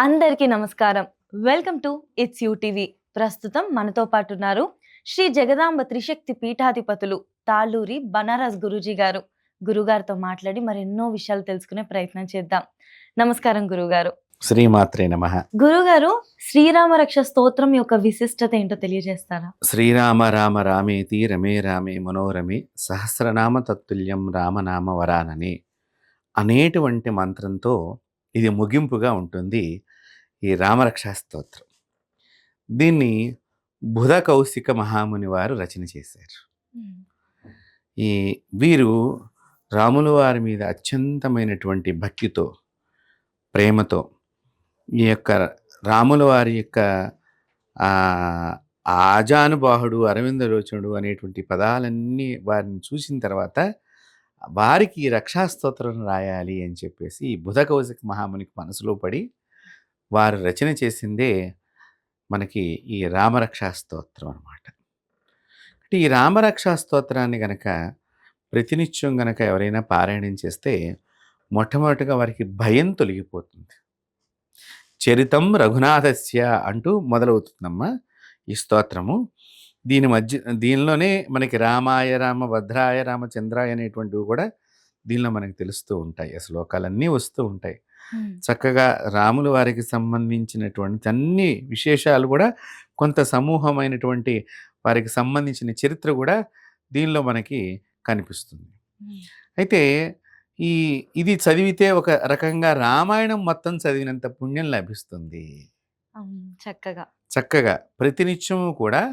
అందరికీ నమస్కారం. Welcome to it's you TV. ప్రస్తుతం మనతో పాటు ఉన్నారు శ్రీ జగదాంబ త్రిశక్తి పీఠాధిపతులు తాళ్ళూరి బనారస్ గురూజీ గారు. గురుగారితో మాట్లాడి మరెన్నో విషయాలు తెలుసుకునే ప్రయత్నం చేద్దాం. నమస్కారం గురుగారు. శ్రీమాత్రే నమః. గురుగారు, శ్రీరామ రక్ష స్తోత్రం యొక్క విశిష్టత ఏంటో తెలియజేస్తారా? శ్రీరామ రామ రామేతి రమే రామే మనోరమే సహస్రనామ తత్తుల్యం రామనామ వరాననే అనేటువంటి మంత్రంతో ఇది ముగింపుగా ఉంటుంది ఈ రామరక్షా స్తోత్రం. దీన్ని బుధ కౌశిక మహాముని వారు రచన చేశారు. ఈ వీరు రాముల వారి మీద అత్యంతమైనటువంటి భక్తితో, ప్రేమతో ఈ యొక్క రాముల వారి యొక్క ఆజానుబాహుడు, అరవిందలోచనుడు అనేటువంటి పదాలన్నీ వారిని చూసిన తర్వాత వారికి ఈ రక్షాస్తోత్రం రాయాలి అని చెప్పేసి ఈ బుధ కౌశిక మహామునికి మనసులో పడి వారు రచన చేసిందే మనకి ఈ రామరక్షా స్తోత్రం అనమాట. అంటే ఈ రామరక్షా స్తోత్రాన్ని గనక ప్రతినిత్యం గనక ఎవరైనా పారాయణం చేస్తే మొట్టమొదటిగా వారికి భయం తొలగిపోతుంది. చరితం రఘునాథస్య అంటూ మొదలవుతుందమ్మా ఈ స్తోత్రము. దీనిలోనే మనకి రామాయ రామ భద్రాయ రామచంద్రాయ అనేటువంటివి కూడా దీనిలో మనకి తెలుస్తూ ఉంటాయి. ఆ శ్లోకాలన్నీ వస్తూ ఉంటాయి. చక్కగా రాముల వారికి సంబంధించినటువంటి అన్ని విశేషాలు కూడా, కొంత సమూహమైనటువంటి వారికి సంబంధించిన చరిత్ర కూడా దీనిలో మనకి కనిపిస్తుంది. అయితే ఇది చదివితే ఒక రకంగా రామాయణం మొత్తం చదివినంత పుణ్యం లభిస్తుంది. చక్కగా ప్రతినిత్యము కూడా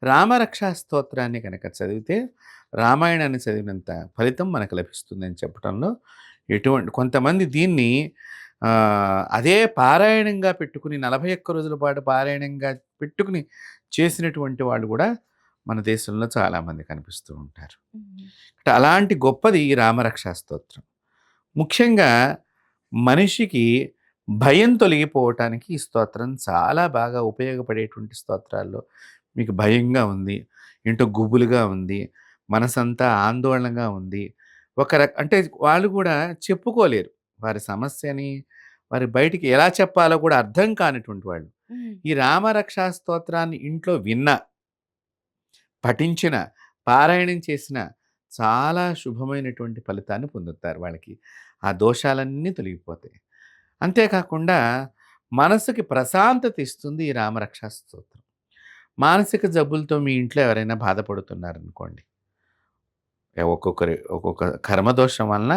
రామరక్షా స్తోత్రాన్ని కనుక చదివితే రామాయణాన్ని చదివినంత ఫలితం మనకు లభిస్తుంది అని చెప్పడంలో కొంతమంది దీన్ని అదే పారాయణంగా పెట్టుకుని 41 రోజుల పాటు పారాయణంగా పెట్టుకుని చేసినటువంటి వాళ్ళు కూడా మన దేశంలో చాలామంది కనిపిస్తూ ఉంటారు. అలాంటి గొప్పది ఈ రామరక్షా స్తోత్రం. ముఖ్యంగా మనిషికి భయం తొలగిపోవటానికి ఈ స్తోత్రం చాలా బాగా ఉపయోగపడేటువంటి స్తోత్రాల్లో, మీకు భయంగా ఉంది, ఏంటో గుబులుగా ఉంది, మనసంతా ఆందోళనగా ఉంది, అంటే వాళ్ళు కూడా చెప్పుకోలేరు వారి సమస్యని, వారి బయటికి ఎలా చెప్పాలో కూడా అర్థం కానిటువంటి వాళ్ళు ఈ రామరక్షా స్తోత్రాన్ని ఇంట్లో విన్నా, పఠించిన, పారాయణం చేసిన చాలా శుభమైనటువంటి ఫలితాన్ని పొందుతారు. వాళ్ళకి ఆ దోషాలన్నీ తొలగిపోతాయి. అంతేకాకుండా మనసుకి ప్రశాంతత ఇస్తుంది ఈ రామరక్షా స్తోత్రం. మానసిక జబ్బులతో మీ ఇంట్లో ఎవరైనా బాధపడుతున్నారనుకోండి, ఒక్కొక్క కర్మదోషం వలన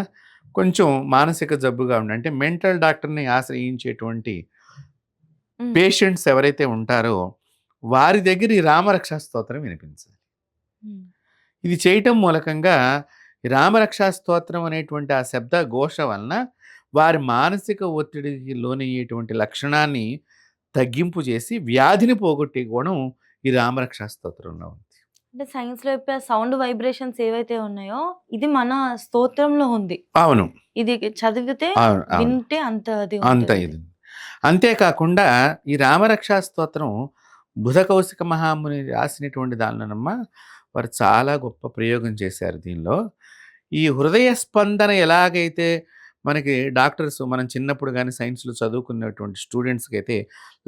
కొంచెం మానసిక జబ్బుగా ఉండి, అంటే మెంటల్ డాక్టర్ని ఆశ్రయించేటువంటి పేషెంట్స్ ఎవరైతే ఉంటారో వారి దగ్గర ఈ రామరక్షా స్తోత్రం వినిపించాలి. ఇది చేయటం మూలకంగా రామరక్షా స్తోత్రం అనేటువంటి ఆ శబ్ద ఘోష వలన వారి మానసిక ఒత్తిడికి లోనయ్యేటువంటి లక్షణాన్ని తగ్గింపు చేసి వ్యాధిని పోగొట్టే గుణం ఈ రామరక్షా స్తోత్రంలో ఉంది. అంటే సైన్స్ లో సౌండ్ వైబ్రేషన్స్ ఏవైతే ఉన్నాయో ఇది మన స్తోత్రంలో ఉంది. అవును, ఇది చదివితే వింటే అంత ఇది. అంతేకాకుండా ఈ రామరక్షా స్తోత్రం బుధ కౌశిక మహాముని రాసినటువంటి దానిలోనమ్మా వారు చాలా గొప్ప ప్రయోగం చేశారు. దీనిలో ఈ హృదయ స్పందన ఎలాగైతే మనకి డాక్టర్స్, మనం చిన్నప్పుడు కానీ సైన్స్లో చదువుకున్నటువంటి స్టూడెంట్స్కి అయితే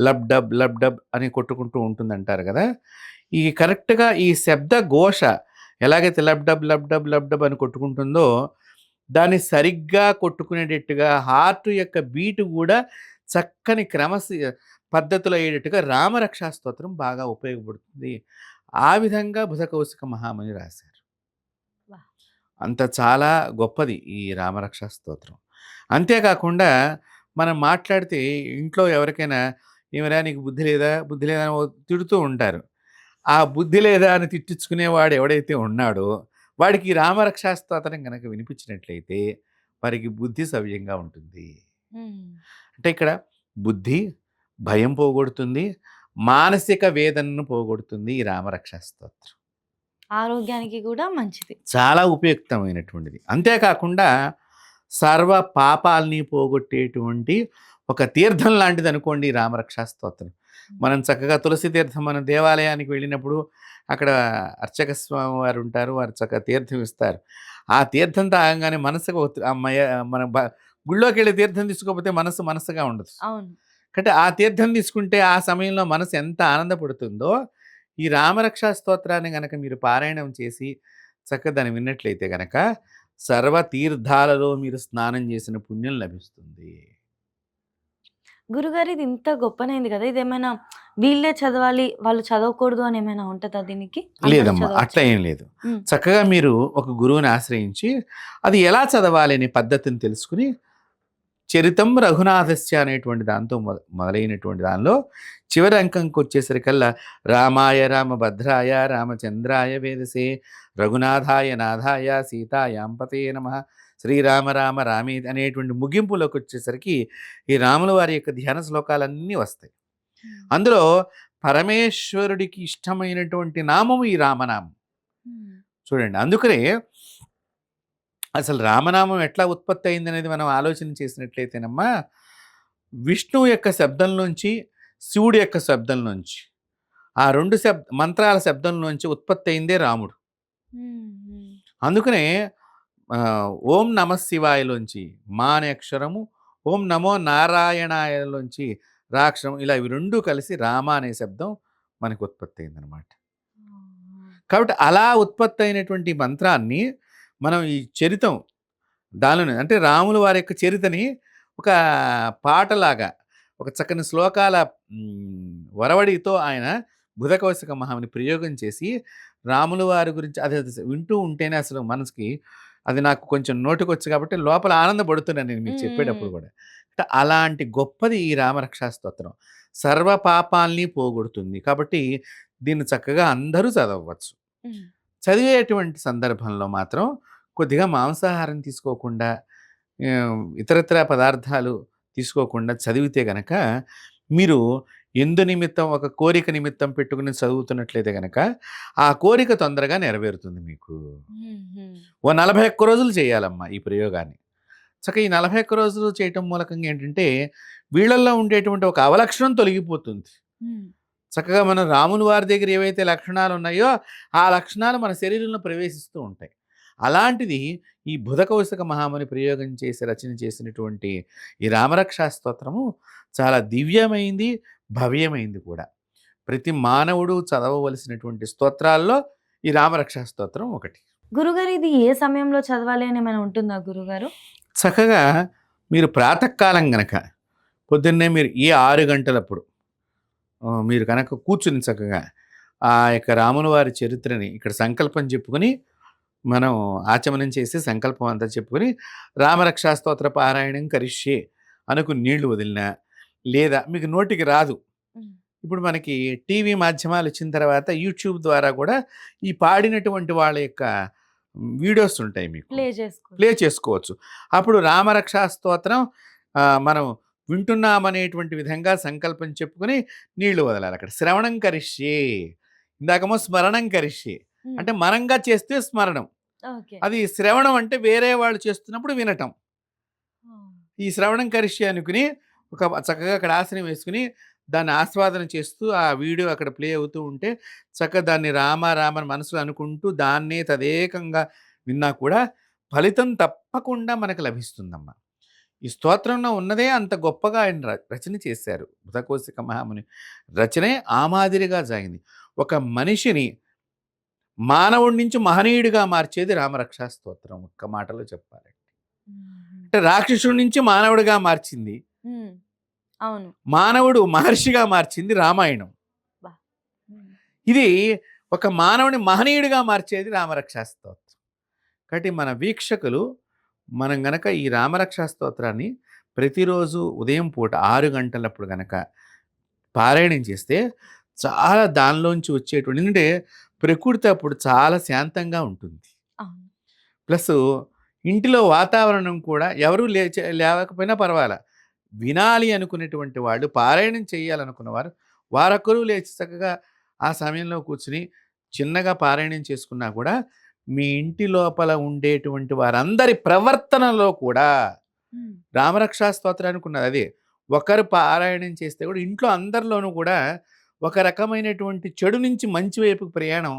లబ్ డబ్ లబ్ డబ్ అని కొట్టుకుంటూ ఉంటుందంటారు కదా, ఈ కరెక్ట్గా ఈ శబ్ద ఘోష ఎలాగైతే lub dub lub dub lub dub అని కొట్టుకుంటుందో దాన్ని సరిగ్గా కొట్టుకునేటట్టుగా హార్ట్ యొక్క బీటు కూడా చక్కని పద్ధతిలో అయ్యేటట్టుగా రామరక్షా స్తోత్రం బాగా ఉపయోగపడుతుంది. ఆ విధంగా బుధ కౌశిక మహాముని రాశారు. అంత చాలా గొప్పది ఈ రామరక్షా స్తోత్రం. అంతేకాకుండా మనం మాట్లాడితే ఇంట్లో ఎవరికైనా ఏమైనా నీకు బుద్ధి లేదా అని తిడుతూ ఉంటారు. ఆ బుద్ధి లేదా అని తిట్టించుకునేవాడు ఎవడైతే ఉన్నాడో వాడికి రామరక్షా స్తోత్రం కనుక వినిపించినట్లయితే వారికి బుద్ధి సవ్యంగా ఉంటుంది. అంటే ఇక్కడ బుద్ధి, భయం పోగొడుతుంది, మానసిక వేదనను పోగొడుతుంది ఈ రామరక్షా స్తోత్రం. ఆరోగ్యానికి కూడా మంచిది, చాలా ఉపయుక్తమైనటువంటిది. అంతేకాకుండా సర్వ పాపాలని పోగొట్టేటువంటి ఒక తీర్థం లాంటిది అనుకోండి రామరక్షా స్తోత్రం. మనం చక్కగా తులసి తీర్థం, మన దేవాలయానికి వెళ్ళినప్పుడు అక్కడ అర్చక స్వామి వారు ఉంటారు, వారు చక్కగా తీర్థం ఇస్తారు. ఆ తీర్థం తాగంగానే మనసుకు మన గుళ్ళోకి వెళ్ళి తీర్థం తీసుకోకపోతే మనసుగా ఉండదు. అంటే ఆ తీర్థం తీసుకుంటే ఆ సమయంలో మనసు ఎంత ఆనందపడుతుందో, ఈ రామరక్షా స్తోత్రాన్ని గనక మీరు పారాయణం చేసి చక్కగా దాన్ని విన్నట్లయితే గనక సర్వ తీర్థాలలో మీరు స్నానం చేసిన పుణ్యం లభిస్తుంది. గురుగారు ఇది ఇంత గొప్పనైంది కదా! ఇదేమైనా వీళ్ళే చదవాలి, వాళ్ళు చదవకూడదు అని ఏమైనా ఉంటదా దీనికి? అందరూ లేదమ్మా. అట్లా చదవచ్చా? ఏం లేదు. హ్మ్. చక్కగా మీరు ఒక గురువుని ఆశ్రయించి, అది ఎలా చదవాలి అనే పద్ధతిని తెలుసుకొని, చరితం రఘునాథస్య అనేటువంటి దాంతో మొదలైనటువంటి దానిలో చివరి అంకంకొచ్చేసరికల్లా రామాయ రామభద్రాయ రామచంద్రాయ వేదసే రఘునాథాయ నాథాయ సీతాయాం పతయే నమః శ్రీరామ రామ రామేతి అనేటువంటి ముగింపులోకి వచ్చేసరికి ఈ రాముల వారి యొక్క ధ్యాన శ్లోకాలన్నీ వస్తాయి. హ్మ్. అందులో పరమేశ్వరుడికి ఇష్టమైనటువంటి నామము ఈ రామనామం. హ్మ్. చూడండి. అందుకనే అసలు రామనామం ఎట్లా ఉత్పత్తి అయిందనేది మనం ఆలోచన చేసినట్లయితేనమ్మా, విష్ణువు యొక్క శబ్దం నుంచి, శివుడి యొక్క శబ్దం నుంచి, ఆ 2 మంత్రాల శబ్దం నుంచి ఉత్పత్తి అయిందే రాముడు. హ్మ్. హ్మ్. అందుకనే ఓం నమః శివాయలోంచి మా అనే అక్షరము, ఓం నమో నారాయణాయలోంచి రా అక్షరం ఇలా ఇవి 2 కలిసి రామ అనే శబ్దం మనకు ఉత్పత్తి అయిందనమాట. ఆహా! కాబట్టి అలా ఉత్పత్తి అయినటువంటి మంత్రాన్ని మనం ఈ చరితం దానిలోనే అంటే రాముల వారి యొక్క చరితని ఒక పాటలాగా, ఒక చక్కని శ్లోకాల వరవడితో ఆయన బుధకౌశిక మహాముని ప్రయోగం చేసి, రాముల వారి గురించి అది అది వింటూ ఉంటేనే అసలు మనసుకి అది నాకు కొంచెం నోటికొచ్చు కాబట్టి లోపల ఆనందపడుతున్నాను నేను మీకు హ్మ్. చెప్పేటప్పుడు హ్మ్. కూడా. అంటే అలాంటి గొప్పది ఈ రామరక్షా స్తోత్రం. సర్వ పాపాల్ని పోగొడుతుంది. కాబట్టి దీన్ని చక్కగా అందరూ చదవవచ్చు. హ్మ్. చదివేటువంటి సందర్భంలో మాత్రం కొద్దిగా మాంసాహారం తీసుకోకుండా, ఇతరత్రా పదార్థాలు తీసుకోకుండా చదివితే గనక, మీరు ఎందు నిమిత్తం ఒక కోరిక నిమిత్తం పెట్టుకొని చదువుతున్నట్లయితే గనక, ఆ కోరిక తొందరగా నెరవేరుతుంది మీకు. హ్మ్. హ్మ్. ఓ 41 రోజులు చేయాలమ్మా ఈ ప్రయోగాన్ని. చక్కగా ఈ 41 రోజులు చేయటం మూలకంగా ఏంటంటే, వీళ్ళల్లో ఉండేటువంటి ఒక అవలక్షణం తొలగిపోతుంది. హ్మ్. చక్కగా మనం రాముని వారి దగ్గర ఏవైతే లక్షణాలున్నాయో, ఆ లక్షణాలు మన శరీరంలో ప్రవేశిస్తూ ఉంటాయి. అలాంటిది ఈ బుధకౌశిక మహాముని ప్రయోగం చేసి రచన చేసినటువంటి ఈ రామరక్షా స్తోత్రము చాలా దివ్యమైంది, భవ్యమైంది కూడా. ప్రతి మానవుడు చదవవలసినటువంటి స్తోత్రాల్లో ఈ రామరక్షా స్తోత్రం ఒకటి. గురుగారు ఇది ఏ సమయంలో చదవాలి అని ఏమైనా ఉంటుందా గురుగారు? చక్కగా మీరు ప్రాతకాలం గనక పొద్దున్నే మీరు ఈ 6 గంటలప్పుడు మీరు కనుక కూర్చుని చక్కగా ఆ యొక్క రాముల వారి చరిత్రని ఇక్కడ సంకల్పం చెప్పుకొని, మనం ఆచమనం చేసి సంకల్పం అంతా చెప్పుకొని, రామరక్షా స్తోత్ర పారాయణం కరిష్యే అనుకుని నీళ్లు వదిలినా, లేదా మీకు నోటికి రాదు. హ్మ్. ఇప్పుడు మనకి టీవీ మాధ్యమాలు వచ్చిన తర్వాత యూట్యూబ్ ద్వారా కూడా ఈ పాడినటువంటి వాళ్ళ యొక్క వీడియోస్ ఉంటాయి మీకు. ప్లే చేసుకోవచ్చు. ప్లే చేసుకోవచ్చు. అప్పుడు రామరక్షా స్తోత్రం మనం వింటున్నామనేటువంటి విధంగా సంకల్పం చెప్పుకొని నీళ్లు వదలాలి అక్కడ. శ్రవణం కరిష్యే. ఇందాకేమో స్మరణం కరిష్యే. హ్మ్. అంటే మనంగా చేస్తే స్మరణం. ఓకే. అది శ్రవణం అంటే వేరే వాళ్ళు చేస్తున్నప్పుడు వినటం. ఓహ్! ఈ శ్రవణం కరిష్యే అనుకుని ఒక చక్కగా అక్కడ ఆసనం వేసుకొని దాన్ని ఆస్వాదన చేస్తూ ఆ వీడియో అక్కడ ప్లే అవుతూ ఉంటే చక్కగా దాన్ని రామ రామ అని మనసులో అనుకుంటూ దాన్నే తదేకంగా విన్నా కూడా ఫలితం తప్పకుండా మనకు లభిస్తుందమ్మా. ఈ స్తోత్రంలో ఉన్నదే అంత గొప్పగా ఆయన రచన చేశారు. బుధకౌశిక మహాముని రచనే ఆ మాదిరిగా సాగింది. ఒక మనిషిని మానవుడి నుంచి మహనీయుడిగా మార్చేది రామరక్షా స్తోత్రం ఒక్క మాటలో చెప్పాలి. హుహు. అంటే రాక్షసుడి నుంచి మానవుడిగా మార్చింది. హ్మ్. అవును. మానవుడు మహర్షిగా మార్చింది రామాయణం. అబ్బా! హ్మ్. ఇది ఒక మానవుని మహనీయుడిగా మార్చేది రామరక్షా స్తోత్రం. కాబట్టి మన వీక్షకులు మనం గనక ఈ రామరక్షా స్తోత్రాన్ని ప్రతిరోజు ఉదయం పూట 6 గంటలప్పుడు గనక పారాయణం చేస్తే చాలా దానిలోంచి వచ్చేటువంటి ఎందుకంటే ప్రకృతి అప్పుడు చాలా శాంతంగా ఉంటుంది. అవును. ప్లస్సు ఇంటిలో వాతావరణం కూడా ఎవరు లేవకపోయినా పర్వాలా. వినాలి అనుకునేటువంటి వాళ్ళు, పారాయణం చేయాలనుకున్నవారు, వారొక్కరు లేచి చక్కగా ఆ సమయంలో కూర్చొని చిన్నగా పారాయణం చేసుకున్నా కూడా, మీ ఇంటి లోపల ఉండేటువంటి వారందరి ప్రవర్తనలో కూడా హ్మ్. రామరక్షా స్తోత్రానికి ఉన్నది అదే. ఒకరు పారాయణం చేస్తే కూడా ఇంట్లో అందరిలోనూ కూడా ఒక రకమైనటువంటి చెడు నుంచి మంచి వైపుకి ప్రయాణం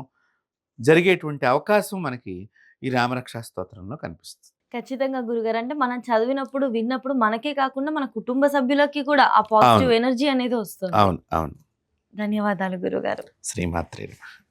జరిగేటువంటి అవకాశం మనకి ఈ రామరక్షా స్తోత్రంలో కనిపిస్తుంది. ఖచ్చితంగా గురుగారు. అంటే మనం చదివినప్పుడు, విన్నప్పుడు మనకే కాకుండా మన కుటుంబ సభ్యులకి కూడా ఆ పాజిటివ్ అవును. ఎనర్జీ అనేది వస్తుంది. అవును. అవును. ధన్యవాదాలు గురుగారు. శ్రీమాత్రే నమః.